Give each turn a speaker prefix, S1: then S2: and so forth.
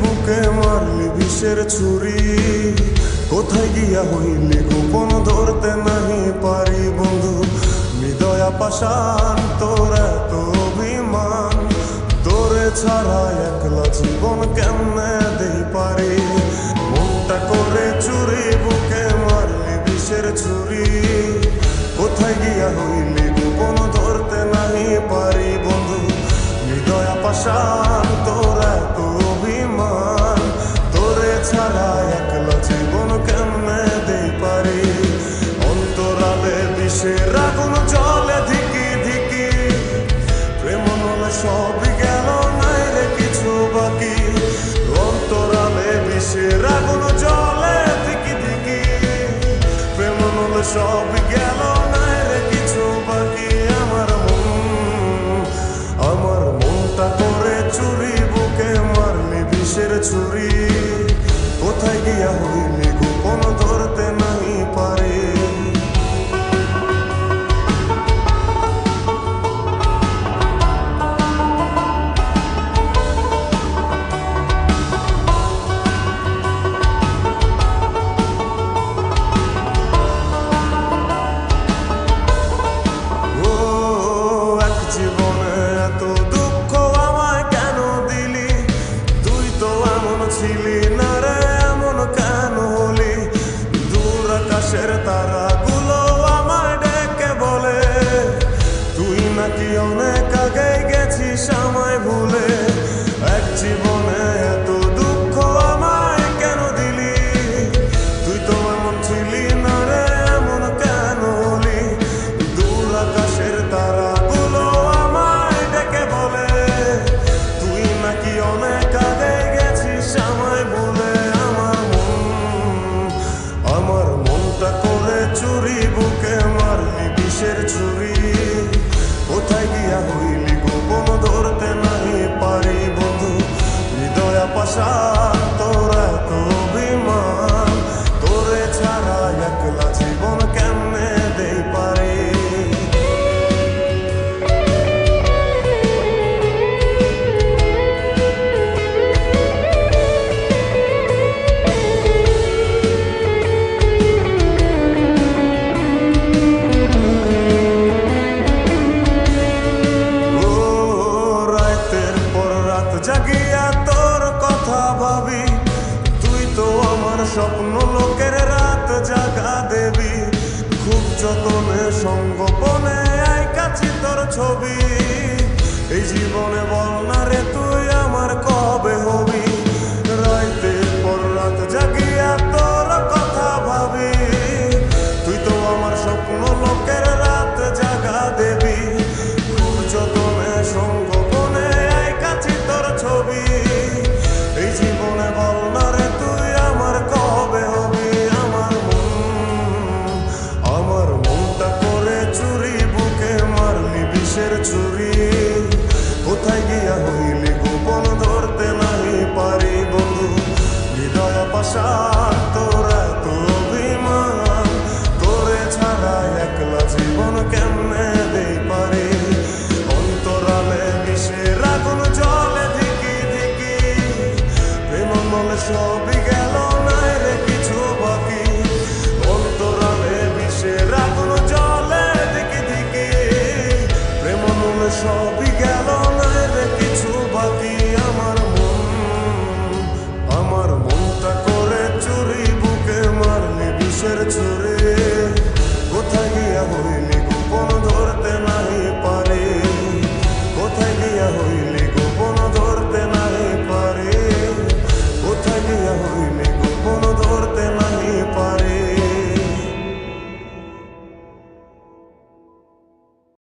S1: বুকে মারলি বিষের ছুরি, কোথায় গিয়া হইলি গোপন ধরতে নাহি পারি বন্ধু। হৃদয়া পাষাণ তোর এত অভিমান, তোরে ছাড়া একলা জীবন কেমনে দেই পারি। মনটা করে চুরি বুকে মারলি বিষের ছুরি, কোথায় গিয়া হইলি গোপন ধরতে নাহি পারি বন্ধু। হৃদয়া পাষাণ তোর এত অভিমান, তোরে ছাড়া একলা জীবন কেমনে দেই পারি। অন্তরালে বিষের আগুন জ্বলে ধিকি ধিকি, প্রেম নলে সবই গেল নাই রে কিছু বাকি। অন্তরালে বিষের আগুন জ্বলে ধিকি ধিকি, প্রেম নলে সবই গেল নাই রে কিছু বাকি। আমার মনটা করে চুরি বুকে মারলি বিষের ছুরি, কোথায় গিয়া হইলি গোপন ধরতে নাহি পারি। ছিলি না রে এমন কেন হলি, দূর আকাশের তারাগুলো আমায় ডেকে বলে, তুই নাকি অনেক আগে গেছিস আমায় ভুলে। এক জীবনে এত দুঃখ আমায় কেন দিলি, তুই তো এমন ছিলি না রে এমন কেন হলি। দূর আকাশের তারাগুলো আমায় ডেকে বলে, তুই নাকি অনেক আগে আমায় বলে। আমার মনটা করে চুরি বুকে মারলি বিষের ছুরি, কোথায় গিয়া হইলি গোপন ধরতে নাহি পারি বন্ধু। হৃদয়া পাষাণ তোর এত অভিমান, তোরে ছাড়া একলা জীবন কেমনে দেই পারি। জাগিয়া তোর কথা ভাবি, তুই তো আমার স্বপ্ন লোকের রাত জাগা দেবী। খুব যতনে সঙ্গোপনে আইকাছি তোর ছবি, এই জীবনে বল না রে তুই আমার কবে হবি। রাতের পর রাত জাগিয়া তোর কথা ভাবি, তুই তো আমার স্বপ্ন লোকের রাত জাগা দেবী। খুব যতনে সঙ্গোপনে আইকাছি তোর ছবি, এই জীবনে বল না রে তুই আমার কবে হবি। আমার মনটা করে চুরি বুকে মারলি বিষের ছুরি, কোথায় গিয়া হইলি গোপন ধরতে নাহি পারি বন্ধু। হৃদয়া পাষাণ তোর এত অভিমান, তোরে ছাড়া একলা জীবন কেমনে দেই পারি। অন্তরালে বিষের আগুন জ্বলে ধিকি ধিকি, প্রেম নলে সব